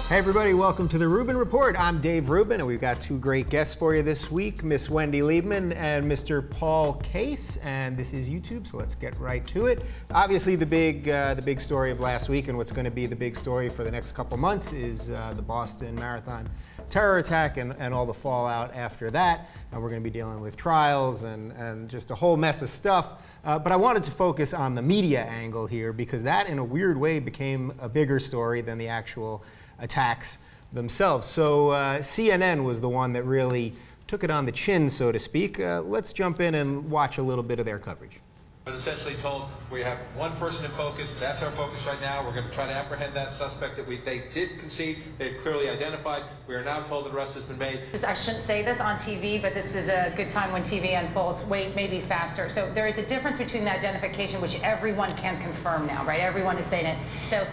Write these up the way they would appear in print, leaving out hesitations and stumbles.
Hey everybody, welcome to the Rubin Report. I'm Dave Rubin, and we've got two great guests for you this week, Miss Wendy Liebman and Mr. Paul Case, and this is YouTube, so let's get right to it. Obviously, the big story of last week and what's going to be the big story for the next couple months is the Boston Marathon terror attack and all the fallout after that. And we're going to be dealing with trials and just a whole mess of stuff. But I wanted to focus on the media angle here because that, in a weird way, became a bigger story than the actual attacks themselves. So CNN was the one that really took it on the chin, so to speak. Let's jump in and watch a little bit of their coverage. I was essentially told we have one person in focus. That's our focus right now. We're going to try to apprehend that suspect that they did concede. They've clearly identified. We are now told the arrest has been made. I shouldn't say this on TV, but this is a good time when TV unfolds. Wait, maybe faster. So there is a difference between the identification, which everyone can confirm now, right? Everyone is saying it. So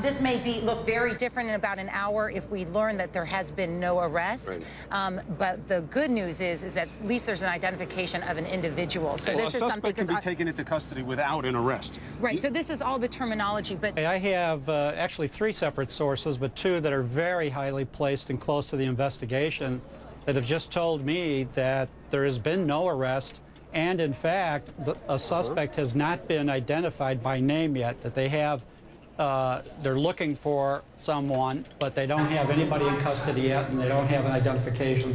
this may look very different in about an hour if we learn that there has been no arrest. Right. But the good news is that at least there's an identification of an individual. So well, this is something. A suspect can be taken into custody without an arrest. Right. So this is all the terminology. But I have actually three separate sources, but two that are very highly placed and close to the investigation that have just told me that there has been no arrest. And in fact, a suspect has not been identified by name yet, that they have. They're looking for someone, but they don't have anybody in custody yet, and they don't have an identification.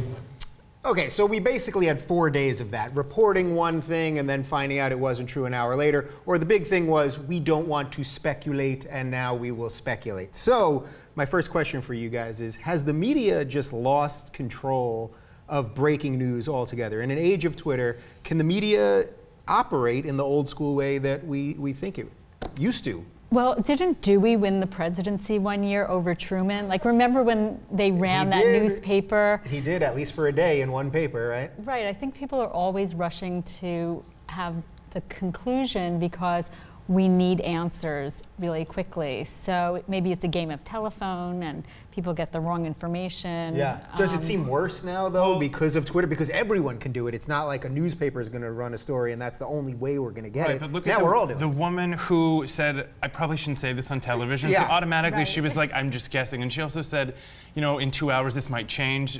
Okay, so we basically had 4 days of that, reporting one thing and then finding out it wasn't true an hour later, or the big thing was we don't want to speculate, and now we will speculate. So my first question for you guys is, has the media just lost control of breaking news altogether? In an age of Twitter, can the media operate in the old school way that we think it used to? Well, didn't Dewey win the presidency one year over Truman? Like, remember when they ran that newspaper? He did, at least for a day in one paper, right? Right. I think people are always rushing to have the conclusion because we need answers really quickly. So maybe it's a game of telephone and people get the wrong information. Yeah. Does it seem worse now, though, because of Twitter? Because everyone can do it. It's not like a newspaper is going to run a story and that's the only way we're going to get it. But look now at we're all doing the woman who said, I probably shouldn't say this on television. Yeah. So automatically she was like, I'm just guessing. And she also said, you know, in 2 hours this might change.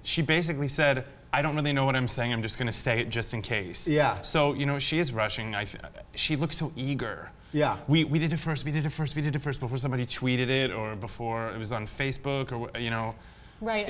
She basically said, I don't really know what I'm saying. I'm just going to say it just in case. Yeah. So, you know, she is rushing. She looks so eager. Yeah. We did it first, we did it first, we did it first before somebody tweeted it or before it was on Facebook or, you know. Right,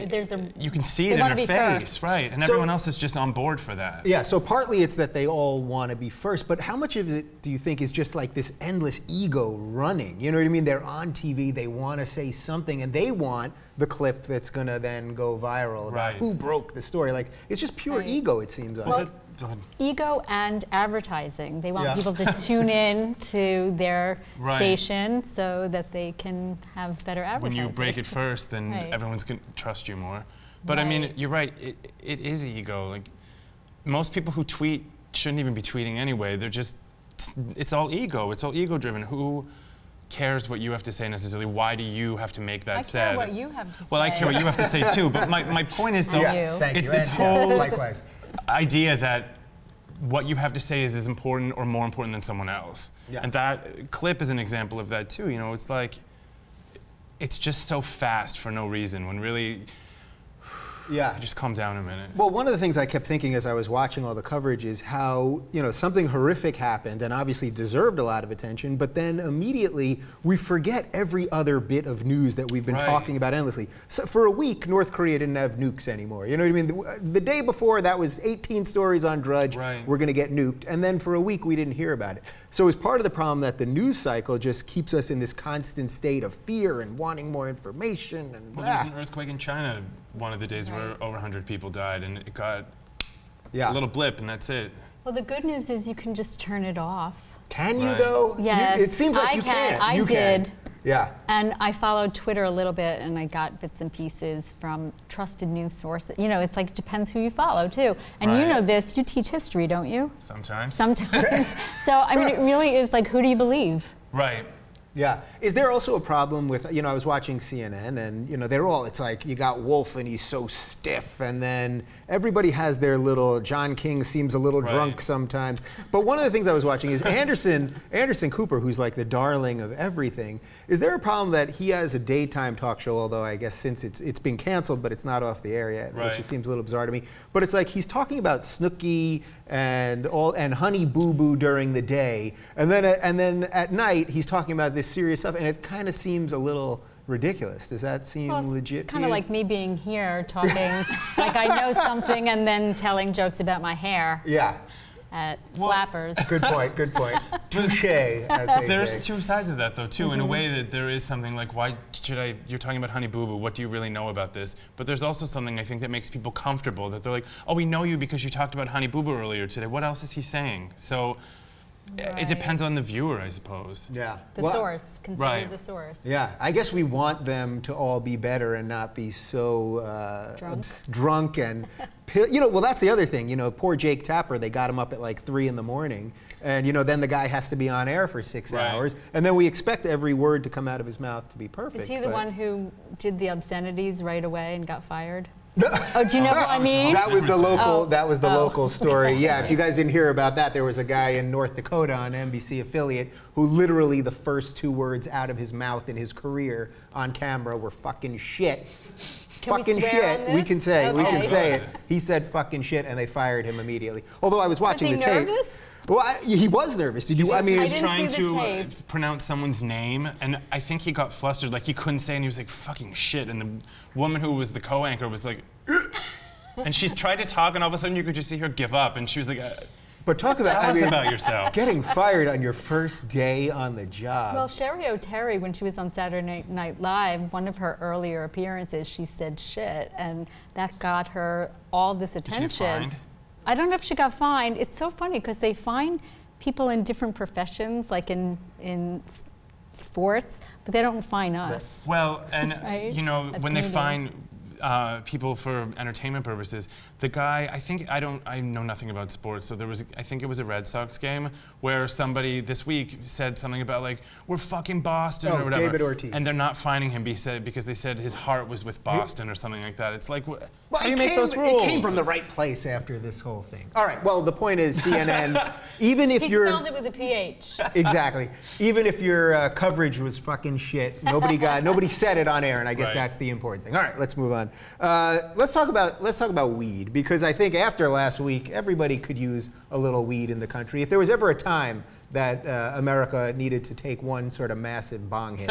you can see it in her face, first. Right, and everyone else is just on board for that. Yeah, so partly it's that they all want to be first, but how much of it do you think is just like this endless ego running? You know what I mean? They're on TV, they want to say something, and they want the clip that's going to then go viral about who broke the story. Like, it's just pure ego, it seems like. Well, go ahead. Ego and advertising. They want people to tune in to their station so that they can have better advertising. When you break it first, then everyone's going to trust you more. But I mean, you're right, it is ego. Like, most people who tweet shouldn't even be tweeting anyway. They're just, it's all ego. It's all ego driven. Who cares what you have to say necessarily? Why do you have to make that sad? I care what you have to say. Well, I care what you have to say too, but my point is though, it's this whole idea that what you have to say is as important or more important than someone else. Yeah. And that clip is an example of that too. You know, it's like, it's just so fast for no reason when really, just calm down a minute. Well, one of the things I kept thinking as I was watching all the coverage is how, you know, something horrific happened and obviously deserved a lot of attention, but then immediately we forget every other bit of news that we've been talking about endlessly. So for a week, North Korea didn't have nukes anymore. You know what I mean? The day before, that was 18 stories on Drudge, we're going to get nuked, and then for a week we didn't hear about it. So it's part of the problem that the news cycle just keeps us in this constant state of fear and wanting more information. And well, there was an earthquake in China one of the days where over 100 people died, and it got a little blip, and that's it. Well, the good news is you can just turn it off. Can you, though? Yes. It seems like you can. I did. Yeah. And I followed Twitter a little bit, and I got bits and pieces from trusted news sources. You know, it's like, it depends who you follow, too. And you know this, you teach history, don't you? Sometimes. Sometimes. So, I mean, it really is like, who do you believe? Right. Yeah. Is there also a problem with, I was watching CNN and, they're all, it's like, you got Wolf and he's so stiff, and then everybody has their little, John King seems a little drunk sometimes. But one of the things I was watching is Anderson Cooper, who's like the darling of everything. Is there a problem that he has a daytime talk show, although I guess since it's been canceled, but it's not off the air yet, which just seems a little bizarre to me. But it's like he's talking about Snooki and Honey Boo Boo during the day, and then at night he's talking about this serious stuff, and it kind of seems a little ridiculous. Does that seem legit to you? Kind of like me being here talking like I know something and then telling jokes about my hair. Yeah. At Flappers. Good point. Touché, as they There's say. two sides of that, though, too. In a way that there is something like, why should I? You're talking about Honey Boo Boo. What do you really know about this? But there's also something I think that makes people comfortable. That they're like, oh, we know you because you talked about Honey Boo Boo earlier today. What else is he saying? So it depends on the viewer, I suppose. Yeah. The source. Consider the source. Yeah. I guess we want them to all be better and not be so drunk and. Well, that's the other thing. Poor Jake Tapper, they got him up at like 3 in the morning. And, then the guy has to be on air for 6 hours. And then we expect every word to come out of his mouth to be perfect. Is he the one who did the obscenities right away and got fired? Oh, do you know what I mean? That was the local. That was the local story. Yeah, if you guys didn't hear about that, there was a guy in North Dakota on NBC affiliate who literally the first 2 words out of his mouth in his career on camera were "fucking shit." Fucking shit. We can say. We can say it. He said "fucking shit," and they fired him immediately. Although I was watching the tape. Nervous? Well, he was nervous. Did you? I He was didn't trying see the to tape. pronounce someone's name, and I think he got flustered, like he couldn't say, and he was like, "Fucking shit." And the woman who was the co-anchor was like, and she's tried to talk, and all of a sudden you could just see her give up, and she was like, But talk about, tell us about yourself. Getting fired on your first day on the job. Well, Sherry O'Terry, when she was on Saturday Night Live, one of her earlier appearances, she said shit, and that got her all this attention. Did she get fined? I don't know if she got fined. It's so funny because they find people in different professions, like in sports, but they don't fine us. Well, and Right? As when they comedians. find people for entertainment purposes, the guy, I know nothing about sports, so I think it was a Red Sox game where somebody this week said something about like, we're fucking Boston or whatever. David Ortiz. And they're not fining him because they said his heart was with Boston or something like that. It's like, Well, how do you make those rules? It came from the right place after this whole thing. All right. Well, the point is, CNN. Even if He you're spelled it with a PH. exactly, even if your coverage was fucking shit, nobody said it on air, and I guess that's the important thing. All right, let's move on. Let's talk about weed, because I think after last week, everybody could use a little weed in the country. If there was ever a time that America needed to take one sort of massive bong hit,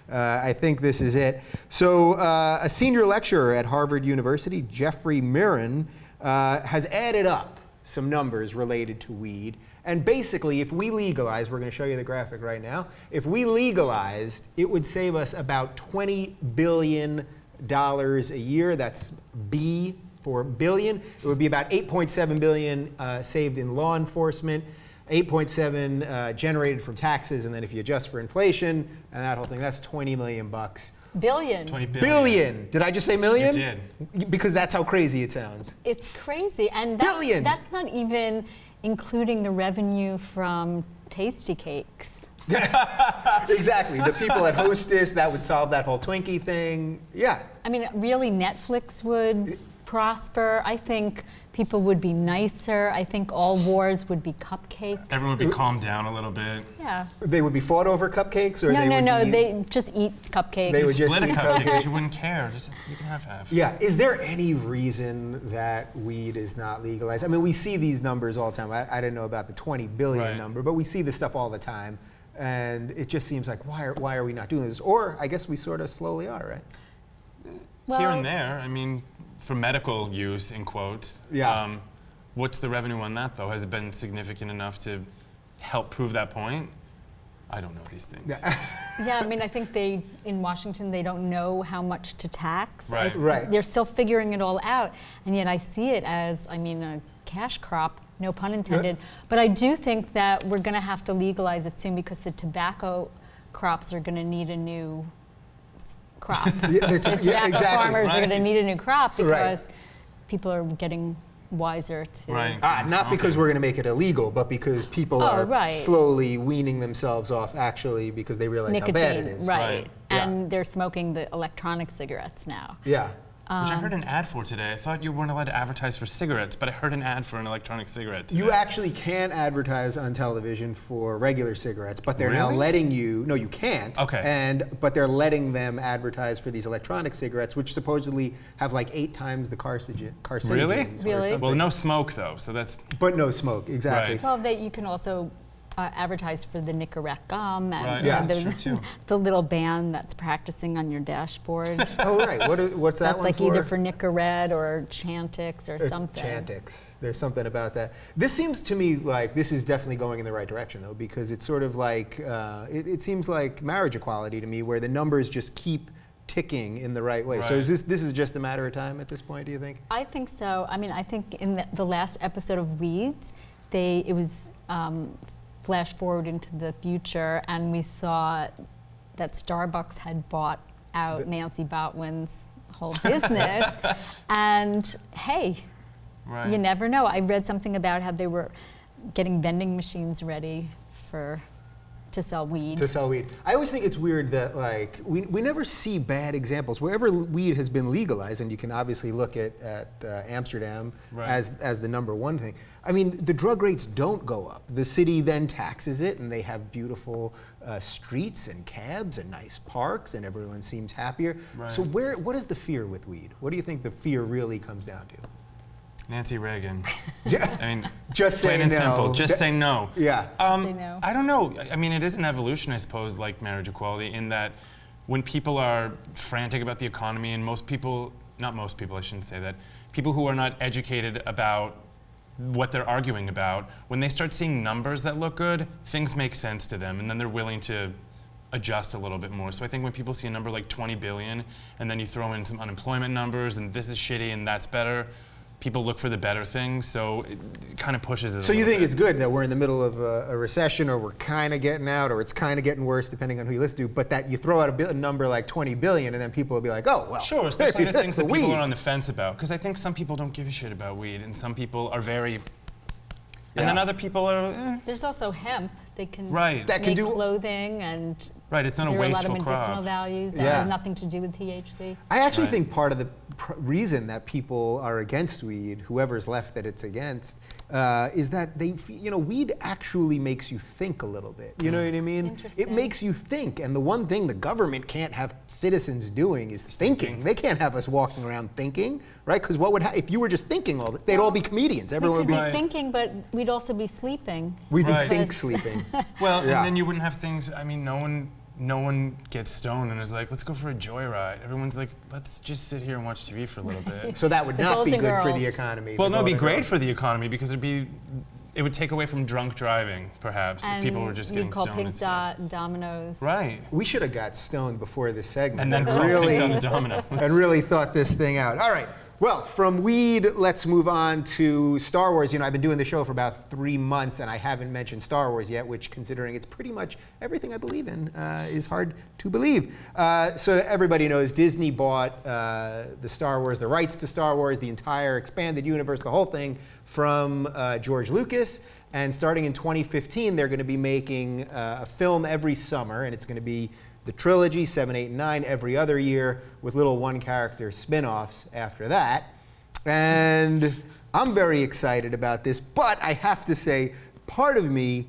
I think this is it. So a senior lecturer at Harvard University, Jeffrey Mirren, has added up some numbers related to weed. And basically, if we legalize, we're going to show you the graphic right now, if we legalized, it would save us about $20 billion a year. That's B for billion. It would be about 8.7 billion saved in law enforcement, 8.7 generated from taxes, and then if you adjust for inflation and that whole thing, that's 20 million bucks. Billion. 20 billion. Billion. Did I just say million? You did. Because that's how crazy it sounds. It's crazy, and Billion. that's not even including the revenue from Tasty Cakes. Exactly. The people at Hostess, that would solve that whole Twinkie thing. Yeah. I mean, really, Netflix would prosper. I think people would be nicer. I think all wars would be cupcake. Everyone would be calmed down a little bit. Yeah. They would be fought over cupcakes, or No, they just eat cupcakes. They would just Split a eat cupcake, cupcakes. you wouldn't care. You can have half. Yeah. Is there any reason that weed is not legalized? I mean, we see these numbers all the time. I didn't know about the 20 billion number, but we see this stuff all the time. And it just seems like, why are we not doing this? Or I guess we sort of slowly are, right? Well, Here and there, I mean, for medical use, in quotes. Yeah. What's the revenue on that, though? Has it been significant enough to help prove that point? I don't know these things. Yeah, I mean, I think in Washington, they don't know how much to tax. Right. Right. They're still figuring it all out. And yet I see it as, a cash crop, no pun intended. But I do think that we're going to have to legalize it soon because the tobacco crops are going to need a new crop. The tobacco farmers are going to need a new crop because people are getting wiser to. Right. Not because we're going to make it illegal, but because people are slowly weaning themselves off actually because they realize nicotine, how bad it is. Right. And they're smoking the electronic cigarettes now. Yeah. Which I heard an ad for today. I thought you weren't allowed to advertise for cigarettes, but I heard an ad for an electronic cigarette today. You actually can advertise on television for regular cigarettes, but they're now letting you. No, you can't. Okay. But they're letting them advertise for these electronic cigarettes, which supposedly have like 8 times the carcinogens. Really? Well, no smoke though, so that's. But no smoke, exactly. Right. Well, you can also advertise for the Nicorette gum and that's true too. the little band that's practicing on your dashboard. Oh, right. What's that that's one like for? Either for Nicorette or Chantix or something. Chantix. There's something about that. This seems to me like this is definitely going in the right direction, though, because it's sort of like, it seems like marriage equality to me, where the numbers just keep ticking in the right way. So is this is just a matter of time at this point, do you think? I think so. I mean, I think in the last episode of Weeds, it was flash forward into the future, and we saw that Starbucks had bought out Nancy Botwin's whole business. And hey, you never know. I read something about how they were getting vending machines ready to sell weed. To sell weed. I always think it's weird that like we never see bad examples. Wherever weed has been legalized, and you can obviously look at Amsterdam as the #1 thing. I mean, the drug rates don't go up. The city then taxes it, and they have beautiful streets and cabs and nice parks, and everyone seems happier. So what is the fear with weed? What do you think the fear really comes down to? Nancy Reagan. I mean, just plain say and no. simple. Just say no. Yeah. Say no. I don't know. I mean, it is an evolution, I suppose, like marriage equality, in that when people are frantic about the economy, and most people, not most people, I shouldn't say that, people who are not educated about what they're arguing about, when they start seeing numbers that look good, things make sense to them, and then they're willing to adjust a little bit more. So I think when people see a number like 20 billion, and then you throw in some unemployment numbers, and this is shitty and that's better, people look for the better things, so it kind of pushes it. So you think it's good that we're in the middle of a recession, or we're kind of getting out, or it's kind of getting worse, depending on who you listen to, but that you throw out a number like 20 billion, and then people will be like, oh, well. Sure, especially the things that people are on the fence about. Because I think some people don't give a shit about weed, and some people are very... And then other people are... There's also hemp. They can that can make do clothing, and it's not a wasteful there are a lot of medicinal crop. values that has nothing to do with THC. I actually think part of the reason that people are against weed, whoever's left that it's against, is that weed actually makes you think a little bit. You know what I mean? It makes you think, and the one thing the government can't have citizens doing is thinking. They can't have us walking around thinking, right? Because what would if you were just thinking all they'd all be comedians. Everyone would be thinking, but we'd also be sleeping. We'd be think sleeping. Well, and then you wouldn't have things. I mean, no one gets stoned and is like, let's go for a joyride. Everyone's like, let's just sit here and watch TV for a little bit. So that would not be good for the economy. Well, no, it'd be great for the economy because it would take away from drunk driving, perhaps, and if people were just getting stoned instead. Pink Dominoes. Right. We should have got stoned before this segment. And then really on the domino. And really thought this thing out. All right. Well, from weed, let's move on to Star Wars. You know, I've been doing the show for about 3 months, and I haven't mentioned Star Wars yet, which, considering it's pretty much everything I believe in, is hard to believe. So everybody knows Disney bought the rights to Star Wars, the entire expanded universe, the whole thing, from George Lucas. And starting in 2015, they're going to be making a film every summer, and it's going to be the trilogy, 7, 8, and 9, every other year, with little one-character spin-offs after that. And I'm very excited about this, but I have to say, part of me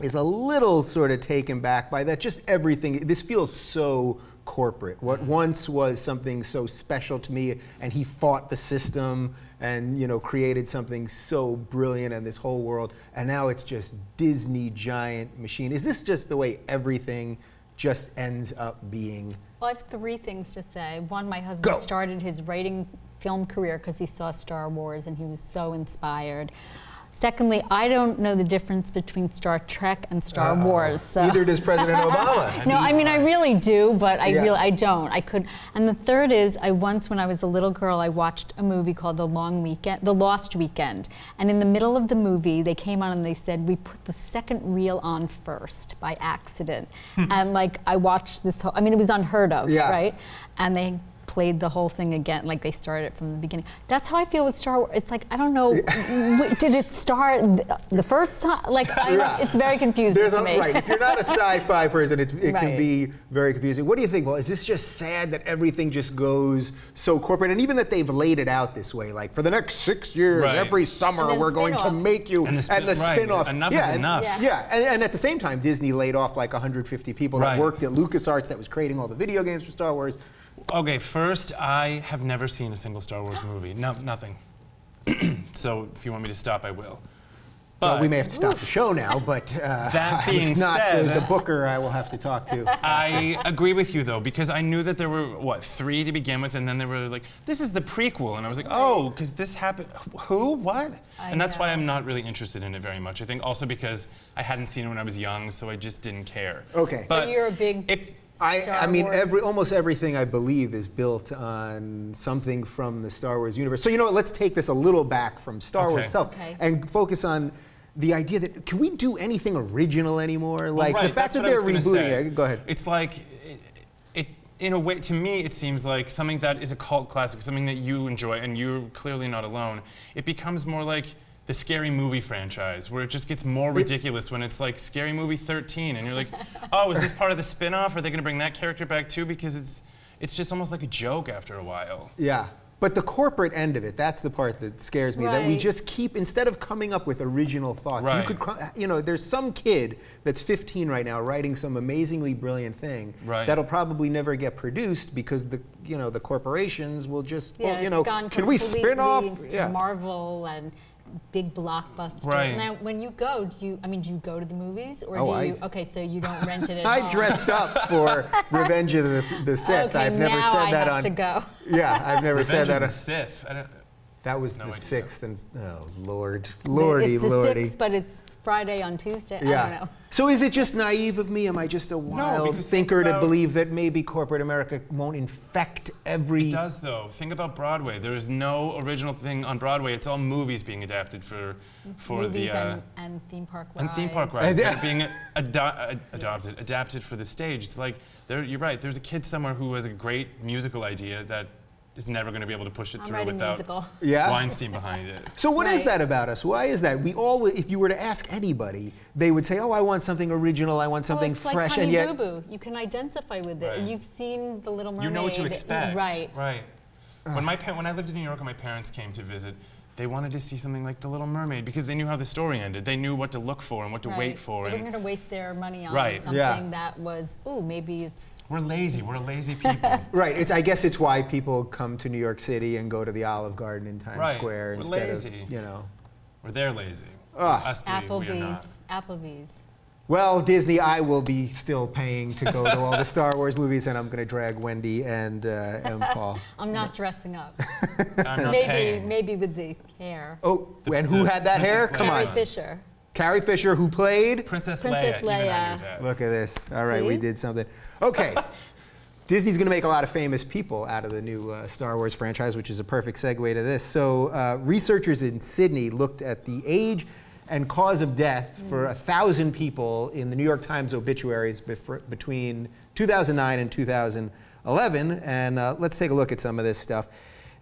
is a little sort of taken back by that. Just everything, this feels so corporate. What once was something so special to me, and he fought the system and created something so brilliant in this whole world, and now it's just Disney giant machine. Is this just the way everything just ends up being? Well, I have 3 things to say. One, my husband started his writing film career because he saw Star Wars and he was so inspired. Secondly, I don't know the difference between Star Trek and Star Wars. So. Neither does President Obama. No, I mean, I really do, but I don't. I could. And the third is, when I was a little girl, I watched a movie called The Lost Weekend. And in the middle of the movie, they came on and they said, we put the second reel on first by accident. And I watched this whole, I mean, it was unheard of, right? And they played the whole thing again, like they started it from the beginning. That's how I feel with Star Wars. It's like, I don't know, did it start the first time? Like, it's very confusing to me. Right, if you're not a sci-fi person, it can be very confusing. What do you think? Well, is this just sad that everything just goes so corporate? And even that they've laid it out this way, like for the next 6 years, every summer we're going to make you, and the spin-off. Enough is enough. Yeah, and at the same time, Disney laid off like 150 people that worked at LucasArts that was creating all the video games for Star Wars. Okay, first, I have never seen a single Star Wars movie. No, nothing. So if you want me to stop, I will. But well, we may have to stop the show now, but that being I was not said, the booker I will have to talk to. I agree with you, though, because I knew that there were, what, 3 to begin with, and then they were like, this is the prequel. And I was like, oh, because this happened. Who? What? And that's why I'm not really interested in it very much. I think also because I hadn't seen it when I was young, so I just didn't care. Okay. But you're a big I mean, almost everything I believe is built on something from the Star Wars universe. So you know what, let's take this a little back from Star Wars itself and focus on the idea that, can we do anything original anymore? Like the fact that they're rebooting it. Go ahead. It's like, in a way, to me, it seems like something that is a cult classic, something that you enjoy, and you're clearly not alone. It becomes more like the Scary Movie franchise, where it just gets more ridiculous when it's like Scary Movie 13, and you're like, oh, is this part of the spin-off? Are they going to bring that character back too? Because it's just almost like a joke after a while. Yeah. But the corporate end of it, that's the part that scares me, that we just keep, instead of coming up with original thoughts, you could, you know, there's some kid that's 15 right now writing some amazingly brilliant thing that'll probably never get produced because the, you know, the corporations will just, well, you know, can we spin off? To Marvel and big blockbuster. Now, when you go, do you go to the movies, or do you? Okay, so you don't rent it at all. I dressed up for Revenge of the Sith. Okay, I've never said that on. To go. Yeah, I've never said that on. Revenge of the Sith. That was the 6th, and oh Lord, Lordy, it's the Lordy. 6th, but it's Friday on Tuesday. I don't know. So is it just naive of me? Am I just a wild thinker to believe that maybe corporate America won't infect every... It does, though. Think about Broadway. There is no original thing on Broadway. It's all movies being adapted for movies the... and theme park rides. And theme park rides that are being adapted for the stage. It's like, you're right, there's a kid somewhere who has a great musical idea that is never going to be able to push it through without Weinstein behind it. So what is that about us? Why is that? We all, if you were to ask anybody, they would say, oh, I want something original, I want something fresh, like Honey and yet... Boo Boo. You can identify with it. You've seen The Little Mermaid. You know what to expect. Right. When I lived in New York and my parents came to visit, they wanted to see something like The Little Mermaid because they knew how the story ended. They knew what to look for and what to wait for. They weren't going to waste their money on something that was, oh, maybe it's... We're lazy. We're lazy people. I guess it's why people come to New York City and go to the Olive Garden in Times Square instead of, you know. They're lazy. Us three, we are not. Applebee's. Well, Disney, I will be still paying to go to all the Star Wars movies, and I'm going to drag Wendy and Paul. I'm not dressing up. I'm not paying. Maybe with the hair. Oh, and who had that hair? Come on. Carrie Fisher. Carrie Fisher, who played? Princess Leia. Even I knew that. Look at this. All right, we did something. Okay. Disney's going to make a lot of famous people out of the new Star Wars franchise, which is a perfect segue to this. So researchers in Sydney looked at the age and cause of death for 1,000 people in the New York Times obituaries between 2009 and 2011. And let's take a look at some of this stuff.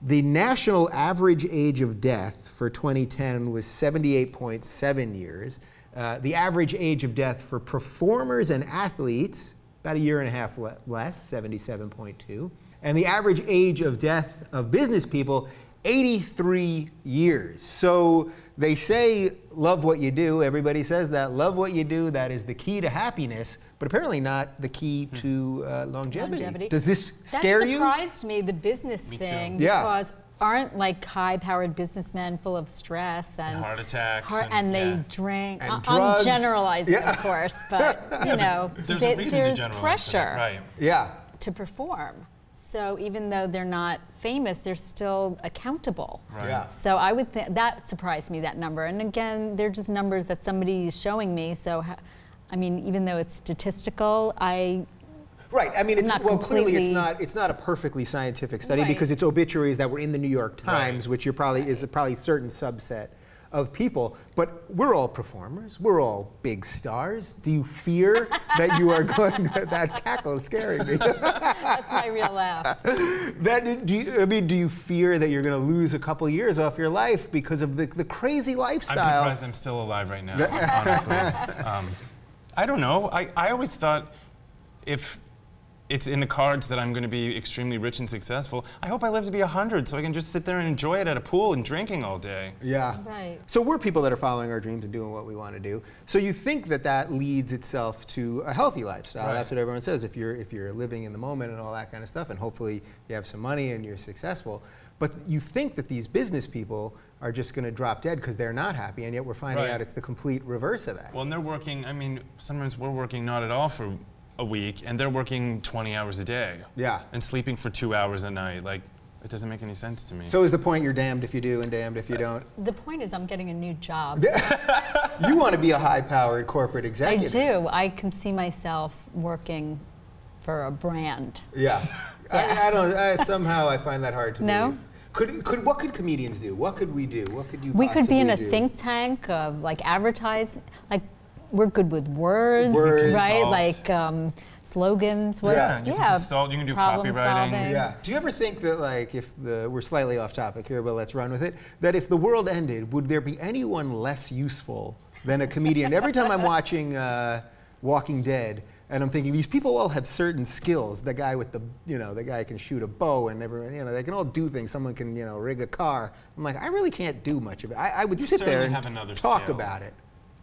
The national average age of death for 2010 was 78.7 years. The average age of death for performers and athletes, about a year and a half less, 77.2. And the average age of death of business people, 83 years. So they say, love what you do. Everybody says that. Love what you do. That is the key to happiness, but apparently not the key to longevity. Does this scare you? That surprised me, the business thing, because aren't like high-powered businessmen full of stress and heart attacks and they drink. And I'm generalizing, of course, but you know, there's pressure to perform. So even though they're not famous, they're still accountable. So I would think that surprised me, that number. And again, they're just numbers that somebody is showing me. So, I mean, even though it's statistical, I mean, clearly it's not a perfectly scientific study because it's obituaries that were in the New York Times, which is probably a certain subset of people. But we're all performers. We're all big stars. Do you fear that you are going? That cackle is scaring me. That's my real laugh. Do you fear that you're going to lose a couple years off your life because of the crazy lifestyle? I'm surprised I'm still alive right now, honestly. I don't know. I always thought if it's in the cards that I'm going to be extremely rich and successful, I hope I live to be 100 so I can just sit there and enjoy it at a pool and drinking all day. Yeah. Right. So we're people that are following our dreams and doing what we want to do. So you think that that leads itself to a healthy lifestyle. Right. That's what everyone says. If you're living in the moment and all that kind of stuff, and hopefully you have some money and you're successful. But you think that these business people are just going to drop dead because they're not happy, and yet we're finding out it's the complete reverse of that. Well, and they're working, I mean, sometimes we're working not at all for a week, and they're working 20 hours a day. Yeah. And sleeping for 2 hours a night. Like, it doesn't make any sense to me. So is the point you're damned if you do and damned if you don't? The point is I'm getting a new job. You want to be a high-powered corporate I executive. do. I can see myself working for a brand. Yeah. Somehow I find that hard to No? believe. What could comedians do? What could we do? What could you We could be in a possibly do? think tank of like advertising. Like we're good with words, Words. right? Consult. Like slogans. What, Yeah, you can consult, you can do problem copywriting. solving. Yeah. Do you ever think that, like, if we're slightly off topic here, but let's run with it, that if the world ended, would there be anyone less useful than a comedian? Every time I'm watching Walking Dead, and I'm thinking these people all have certain skills. The guy with the guy can shoot a bow, and everyone, they can all do things. Someone can, rig a car. I'm like, I really can't do much of it. I would sit there and have another talk skill. about it.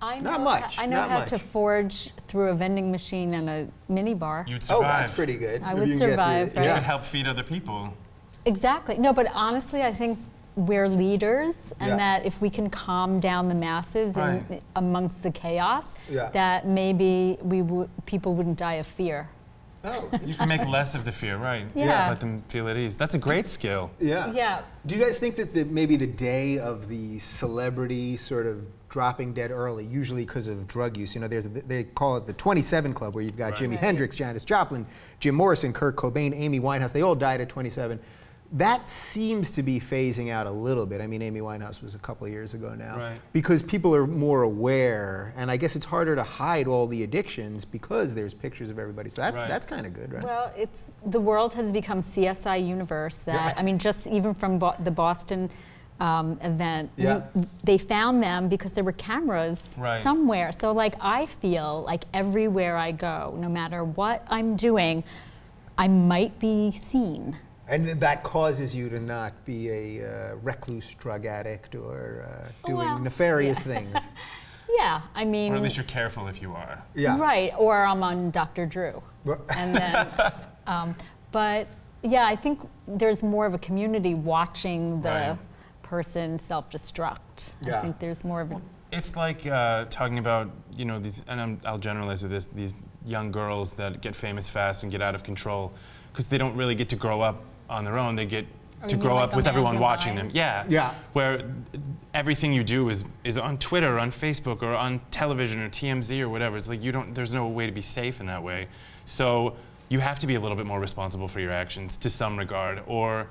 I know Not much. I know not how much. to forge through a vending machine and a mini bar. You'd survive. Oh, that's pretty good. I If would you can get through survive, it. right? You Yeah. could help feed other people. Exactly. No, but honestly, I think we're leaders, and Yeah. that if we can calm down the masses Right. amongst the chaos, Yeah. that maybe people wouldn't die of fear. Oh, You can make less of the fear, right? Yeah. Let them feel at ease. That's a great skill. yeah. Yeah. Do you guys think that maybe the day of the celebrity sort of dropping dead early, usually because of drug use, they call it the 27 Club, where you've got Jimi Right. Hendrix, Janis Joplin, Jim Morrison, Kurt Cobain, Amy Winehouse, they all died at 27. That seems to be phasing out a little bit. I mean, Amy Winehouse was a couple of years ago now. Right. Because people are more aware, and I guess it's harder to hide all the addictions because there's pictures of everybody. So that's kind of good, right? Well, the world has become CSI universe. That I mean, just even from the Boston event, Yeah. they found them because there were cameras Right. somewhere. So like, I feel like everywhere I go, no matter what I'm doing, I might be seen. And that causes you to not be a recluse drug addict or doing nefarious things. Yeah, I mean. Or at least you're careful if you are. Yeah. Right, or I'm on Dr. Drew. And then, but yeah, I think there's more of a community watching the Right. person self-destruct. Yeah. I think there's more of a. It's like talking about, these, and I'll generalize with this, these young girls that get famous fast and get out of control because they don't really get to grow up on their own. They get to you grow mean up like with everyone Amanda watching them. Bynes? Yeah. Yeah. Where everything you do is on Twitter, or on Facebook, or on television, or TMZ, or whatever. It's like there's no way to be safe in that way. So you have to be a little bit more responsible for your actions to some regard, or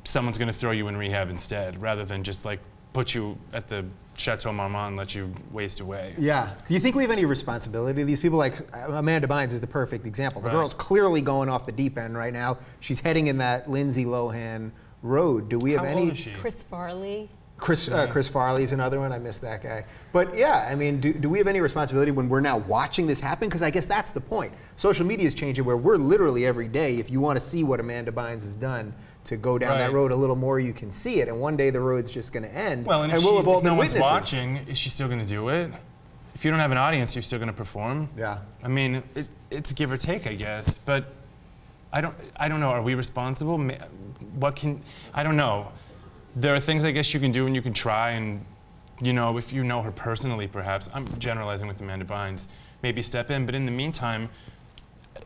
someone's going to throw you in rehab instead, rather than just like put you at the Chateau Marmont and let you waste away. Yeah. Do you think we have any responsibility? These people, like Amanda Bynes is the perfect example. The Right. girl's clearly going off the deep end right now. She's heading in that Lindsay Lohan road. Do we have How any? old is she? Chris Farley. Chris Farley's another one. I missed that guy. But yeah, I mean, do we have any responsibility when we're now watching this happen? Because I guess that's the point. Social media is changing where we're literally every day, if you want to see what Amanda Bynes has done, to go down that Right. road a little more, you can see it. And one day the road's just going to end. Well, and if, we'll have all if no been one's witnesses. watching, is she still going to do it? If you don't have an audience, you're still going to perform. Yeah. I mean, it's give or take, I guess. But I don't know. Are we responsible? I don't know. There are things I guess you can do and you can try, and if you know her personally, perhaps. I'm generalizing with Amanda Bynes. Maybe step in, but in the meantime,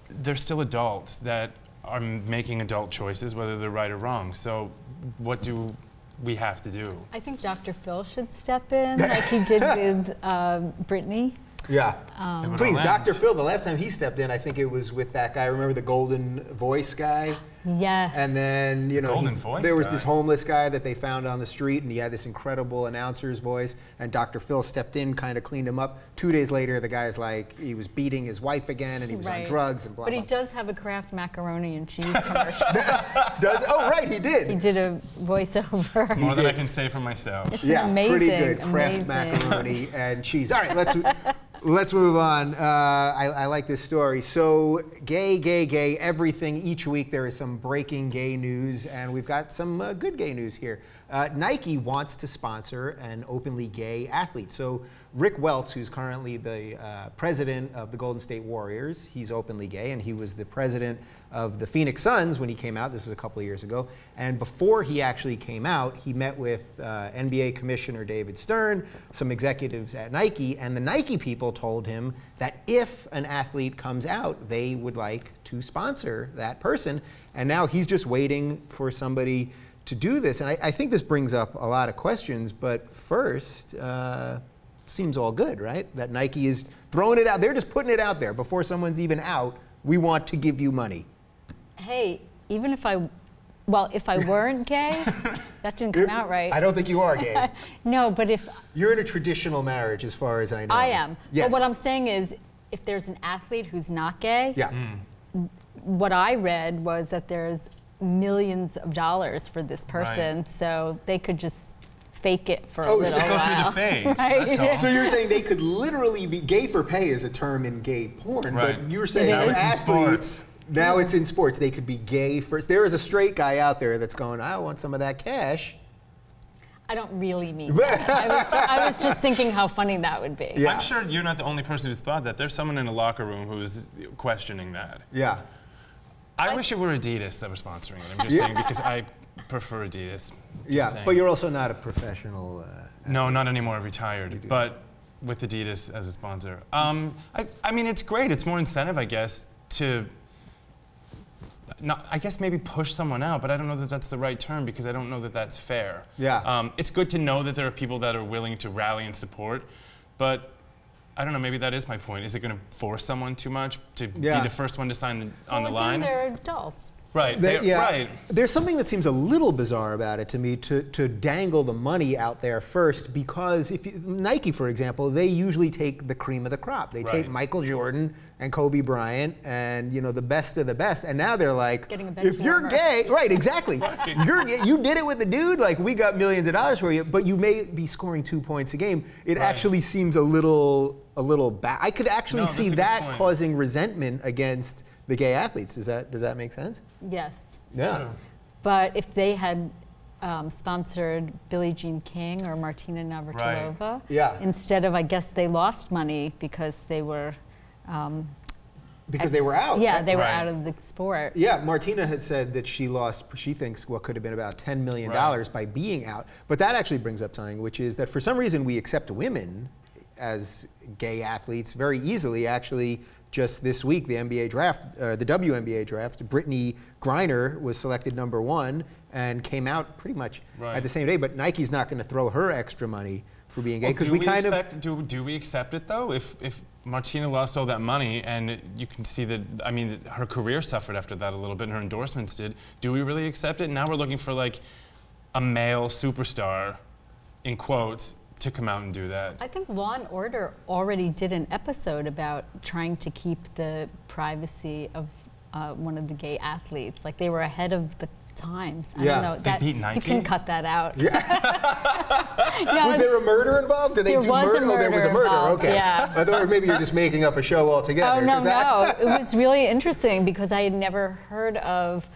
they're still adults that are making adult choices, whether they're right or wrong. So, what do we have to do? I think Dr. Phil should step in, like he did with Britney. Yeah. It would Please, all end. Dr. Phil, the last time he stepped in, I think it was with that guy. Remember the golden voice guy? Yes. And then, you know, Golden voice there was guy. this homeless guy that they found on the street, and he had this incredible announcer's voice, and Dr. Phil stepped in, kind of cleaned him up. 2 days later, the guy's like, he was beating his wife again, and he was on drugs and blah, But blah. he does have a Kraft macaroni and cheese commercial. Oh, right, he did. He did a voiceover. More than I can say for myself. Yeah, amazing, pretty good. Kraft amazing. macaroni and cheese. All right, let's move on. I like this story. So gay, everything. Each week there is some breaking gay news, and we've got some good gay news here. Nike wants to sponsor an openly gay athlete. So Rick Welts, who's currently the president of the Golden State Warriors, he's openly gay, and he was the president of the Phoenix Suns when he came out. This was a couple of years ago. And before he actually came out, he met with NBA Commissioner David Stern, some executives at Nike, and the Nike people told him that if an athlete comes out, they would like to sponsor that person. And now he's just waiting for somebody to do this. And I think this brings up a lot of questions, but first, seems all good, right? That Nike is throwing it out. They're just putting it out there before someone's even out. We want to give you money. Hey, even if I weren't gay, that didn't come out right. I don't think you are gay. No, but if You're in a traditional marriage, as far as I know. I am. Yes. But what I'm saying is, if there's an athlete who's not gay, Yeah. what I read was that there's millions of dollars for this person, Right. so they could just fake it for a Oh, little so Go through while. the phase. Right. That's all. So you're saying they could literally be gay for pay is a term in gay porn, Right. but you're saying Now an it's in athlete. sports. Now it's in sports. They could be gay first. There is a straight guy out there that's going, I want some of that cash. I don't really mean that. I was just thinking how funny that would be. Yeah. I'm sure you're not the only person who's thought that. There's someone in a locker room who's questioning that. Yeah. I wish it were Adidas that were sponsoring it. I'm just saying because I prefer Adidas. Just Yeah, saying. but you're also not a professional. No, not anymore. Retired. But with Adidas as a sponsor. I mean, it's great. It's more incentive, I guess, to I guess maybe push someone out, but I don't know that that's the right term because I don't know that that's fair. Yeah. It's good to know that there are people that are willing to rally and support, but I don't know, maybe that is my point. Is it going to force someone too much to be the first one to sign on the Well, line? again, they're adults. Right. Yeah, there's something that seems a little bizarre about it to me to dangle the money out there first, because if Nike, for example, they usually take the cream of the crop. They take Michael Jordan and Kobe Bryant and the best of the best, and now they're like, if you're gay, right? Exactly. You did it with the dude. Like, we got millions of dollars for you, but you may be scoring 2 points a game. It actually seems a little bad. I could actually see that causing resentment against the gay athletes. Does that make sense? Yes. Yeah. Sure. But if they had sponsored Billie Jean King or Martina Navratilova, instead of, I guess they lost money because they were because they were out. Yeah, they were out of the sport. Yeah, Martina had said that she lost, she thinks, what could have been about $10 million by being out. But that actually brings up something, which is that for some reason we accept women as gay athletes very easily. Actually, just this week, the NBA draft, the WNBA draft, Brittany Griner was selected #1 and came out pretty much at the same day. But Nike's not going to throw her extra money for being gay, because we kind of do we accept it though? If Martina lost all that money, and you can see that, I mean, her career suffered after that a little bit, and her endorsements did. Do we really accept it? Now we're looking for like a male superstar, in quotes, to come out and do that. I think Law and Order already did an episode about trying to keep the privacy of one of the gay athletes. Like, they were ahead of the times. I don't know. They beat Nike? You can cut that out. Was there a murder involved? Did they do murder? Oh, there was a murder. Involved, okay. Yeah. I thought maybe you're just making up a show altogether. Oh, no. It was really interesting because I had never heard of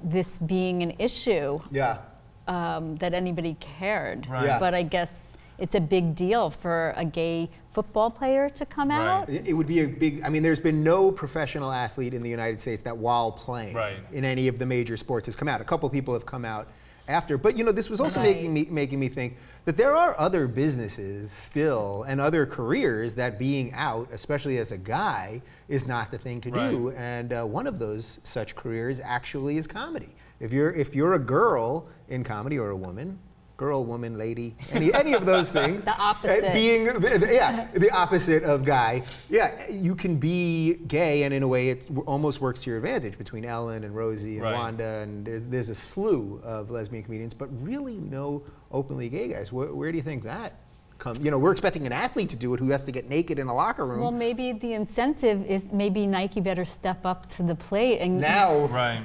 this being an issue. Yeah. That anybody cared. Right. Yeah. But I guess it's a big deal for a gay football player to come out. It would be a big, I mean, there's been no professional athlete in the United States that while playing in any of the major sports has come out. A couple people have come out after. But this was also making me think that there are other businesses still and other careers that being out, especially as a guy, is not the thing to do. And one of those such careers actually is comedy. If you're a girl in comedy, or a woman, girl, woman, lady, any of those things. The opposite. Being, the opposite of guy. Yeah, you can be gay, and in a way it almost works to your advantage between Ellen and Rosie and Wanda, and there's a slew of lesbian comedians, but really no openly gay guys. Where do you think that comes? You know, we're expecting an athlete to do it who has to get naked in a locker room. Well, maybe the incentive is maybe Nike better step up to the plate and now. Right.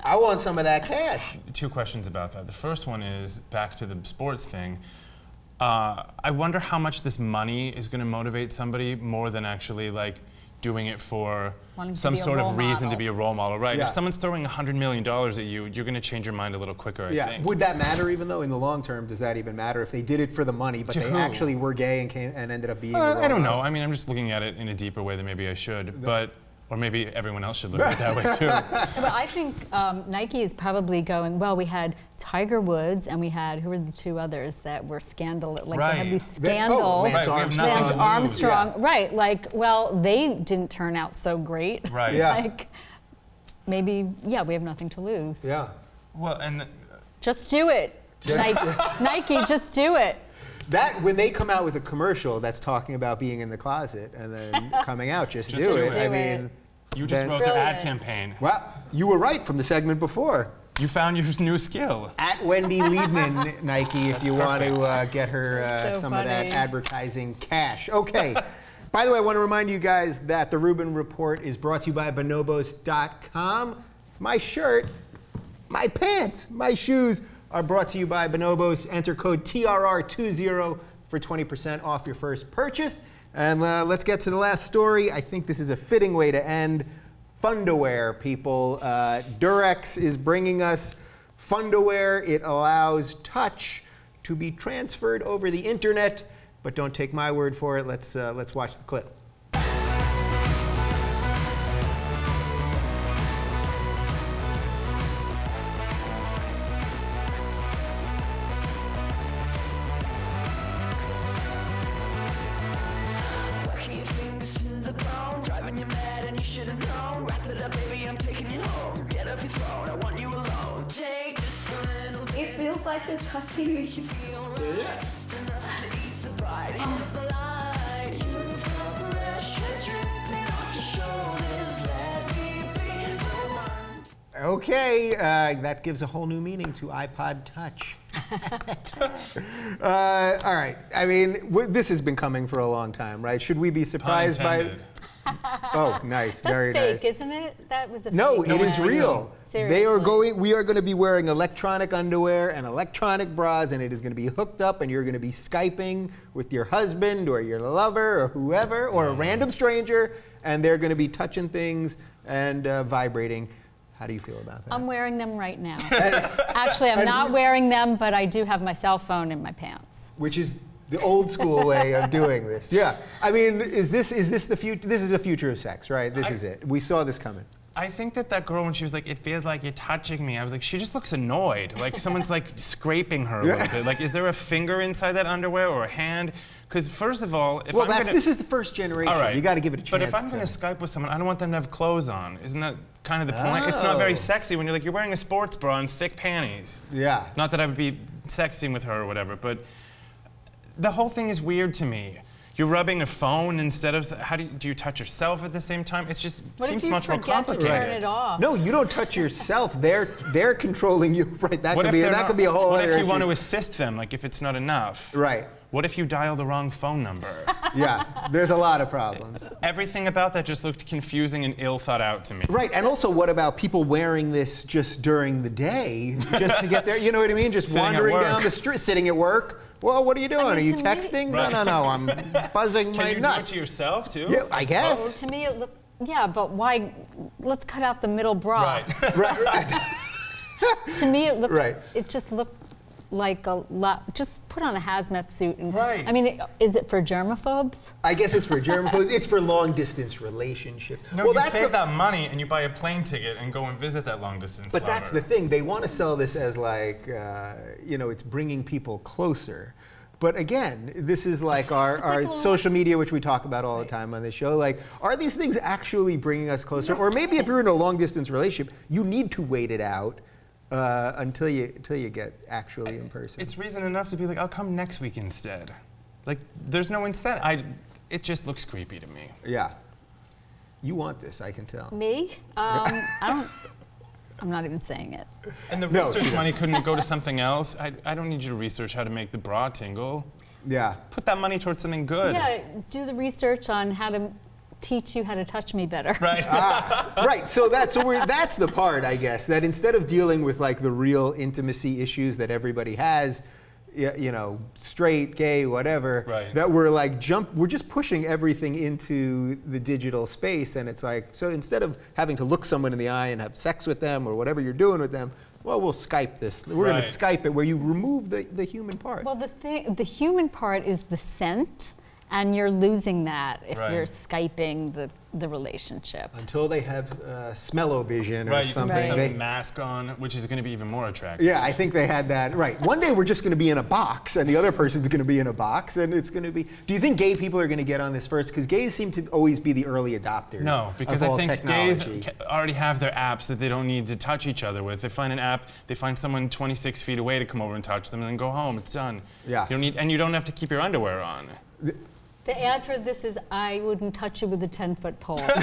I want some of that cash. 2 questions about that. The first one is back to the sports thing. I wonder how much this money is going to motivate somebody more than actually like doing it for some sort of reason to be a role model, right? Yeah. If someone's throwing $100 million at you, you're going to change your mind a little quicker, I think. Would that matter even though in the long term, does that even matter if they did it for the money, but they actually were gay and ended up being I don't know. I mean, I'm just looking at it in a deeper way than maybe I should, but or maybe everyone else should look at it that way too. But I think Nike is probably going, well, we had Tiger Woods and we had, who were the 2 others that were scandal, like they had these scandals. Lance Armstrong. Right, like, well, they didn't turn out so great. Right. Yeah. Like, maybe, yeah, we have nothing to lose. Yeah. Well, and just do it. Nike, just do it. That when they come out with a commercial that's talking about being in the closet and then coming out, just do it. I mean, you just wrote their ad campaign. Well, you were right from the segment before. You found your new skill. At Wendy Liebman, Nike, if you want to get her So some funny. of that advertising cash. Okay. By the way, I want to remind you guys that the Rubin Report is brought to you by bonobos.com. My shirt, my pants, my shoes are brought to you by Bonobos. Enter code TRR20 for 20% off your first purchase. And let's get to the last story. I think this is a fitting way to end. Fundawear, people. Durex is bringing us Fundawear. It allows touch to be transferred over the internet, but don't take my word for it. Let's watch the clip. It feels like they're touching me. Okay, that gives a whole new meaning to iPod Touch. All right, I mean, this has been coming for a long time, right? Should we be surprised by? Oh, nice, very nice. That's fake, isn't it? That was a No, fake it is real. Seriously. We are going to be wearing electronic underwear and electronic bras, and it is going to be hooked up, and you're going to be Skyping with your husband or your lover or whoever or a random stranger, and they're going to be touching things and vibrating. How do you feel about that? I'm wearing them right now. Actually, I'm not wearing them, but I do have my cell phone in my pants. Which is the old school way of doing this. Yeah. I mean, is this the future? This is the future of sex, right? This is it. We saw this coming. I think that girl, when she was like, it feels like you're touching me, I was like, she just looks annoyed. Like someone's like scraping her a little bit. Like, is there a finger inside that underwear or a hand? Because first of all, if this is the first generation. All right. You got to give it a chance. But if I'm going to Skype with someone, I don't want them to have clothes on. Isn't that kind of the point? It's not very sexy when you're wearing a sports bra and thick panties. Yeah. Not that I would be sexting with her or whatever, but the whole thing is weird to me. You're rubbing a phone instead of, do you touch yourself at the same time? It just seems much more complicated. What if you forget to turn it off? No, you don't touch yourself. They're controlling you. Right. That could be a whole other issue. What if you want to assist them, like if it's not enough? Right. What if you dial the wrong phone number? Yeah, there's a lot of problems. Everything about that just looked confusing and ill thought out to me. Right, and also what about people wearing this just during the day, just to get there, you know what I mean? Just wandering down the street, sitting at work. Well, what are you doing? Are you texting? Right. No, I'm buzzing my nuts. Can you do it to yourself, too? Yeah, I guess. Oh, to me, it looked, yeah, but why? Let's cut out the middle bra. Right. Right. To me, it looked, it just looked like a lot, just put on a hazmat suit. And, right. I mean, is it for germaphobes? I guess it's for germaphobes. It's for long distance relationships. No, well, you save that money and you buy a plane ticket and go and visit that long distance But lover. that's the thing. They want to sell this as like, you know, it's bringing people closer. But again, this is like our social media, which we talk about all the time on this show. Like, are these things actually bringing us closer? Or maybe if you're in a long distance relationship, you need to wait it out until you get actually in person. It's reason enough to be like, I'll come next week instead. Like, there's no instead. It just looks creepy to me. Yeah. You want this, I can tell. Me? I'm not even saying it. And the research money couldn't go to something else. I don't need you to research how to make the bra tingle. Yeah. Put that money towards something good. Yeah, do the research on how to teach you how to touch me better. Right. Right. So that's the part, I guess, that instead of dealing with like the real intimacy issues that everybody has, you know, straight, gay, whatever, right. that we're just pushing everything into the digital space, and it's like, so instead of having to look someone in the eye and have sex with them or whatever you're doing with them, well, we'll Skype this. We're going to Skype it, where you remove the human part. Well, the human part is the scent, and you're losing that if you're Skyping the relationship. Until they have smell-o-vision or something. You can put some mask on, which is going to be even more attractive. Yeah, I think they had that. Right. One day we're just going to be in a box, and the other person's going to be in a box, and it's going to be. Do you think gay people are going to get on this first? Because gays seem to always be the early adopters. No, because of I all think technology. gays already have their apps that they don't need to touch each other with. They find an app, they find someone 26 feet away to come over and touch them, and then go home. It's done. Yeah. You don't have to keep your underwear on. The ad for this is, I wouldn't touch you with a 10-foot pole. Right.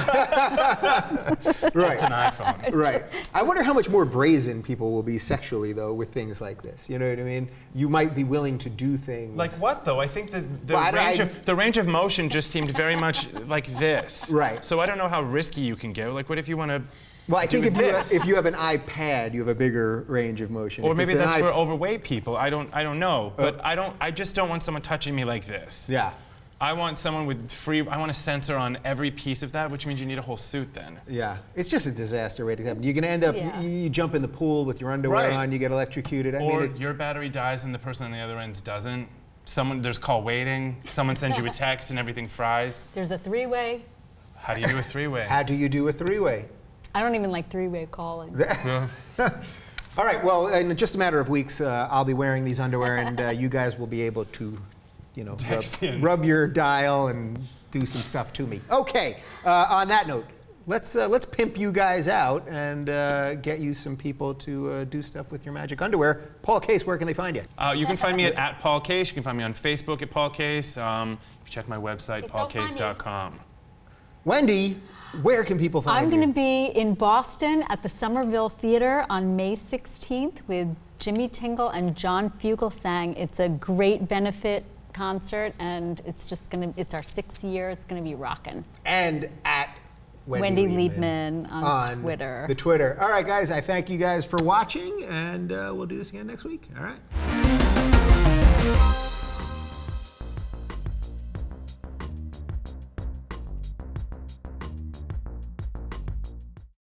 Just an iPhone. Right. I wonder how much more brazen people will be sexually, though, with things like this. You know what I mean? You might be willing to do things. Like what, though? I think the range of motion just seemed very much like this. Right. So I don't know how risky you can get. Like, what if you want to? Well, I think if you have an iPad, you have a bigger range of motion. Or maybe that's for overweight people. I don't know. But I just don't want someone touching me like this. Yeah. I want someone with I want a sensor on every piece of that, which means you need a whole suit then. Yeah, it's just a disaster waiting to happen. You're going to end up, you jump in the pool with your underwear on, you get electrocuted. Or your battery dies and the person on the other end doesn't. There's call waiting, someone sends you a text and everything fries. There's a three-way. How do you do a three-way? How do you do a three-way? I don't even like three-way calling. All right, well, in just a matter of weeks, I'll be wearing these underwear, and you guys will be able to, you know, rub your dial and do some stuff to me. Okay, on that note, let's pimp you guys out and get you some people to do stuff with your magic underwear. Paul Case, where can they find you? You can find me at Paul Case. You can find me on Facebook at Paul Case. You can check my website, paulcase.com. Wendy, where can people find you? I'm going to be in Boston at the Somerville Theater on May 16th with Jimmy Tingle and John Fugelsang. It's a great benefit concert, and it's our 6th year. It's going to be rocking. And at Wendy Liebman on Twitter. The Twitter. All right, guys, I thank you guys for watching, and we'll do this again next week. All right.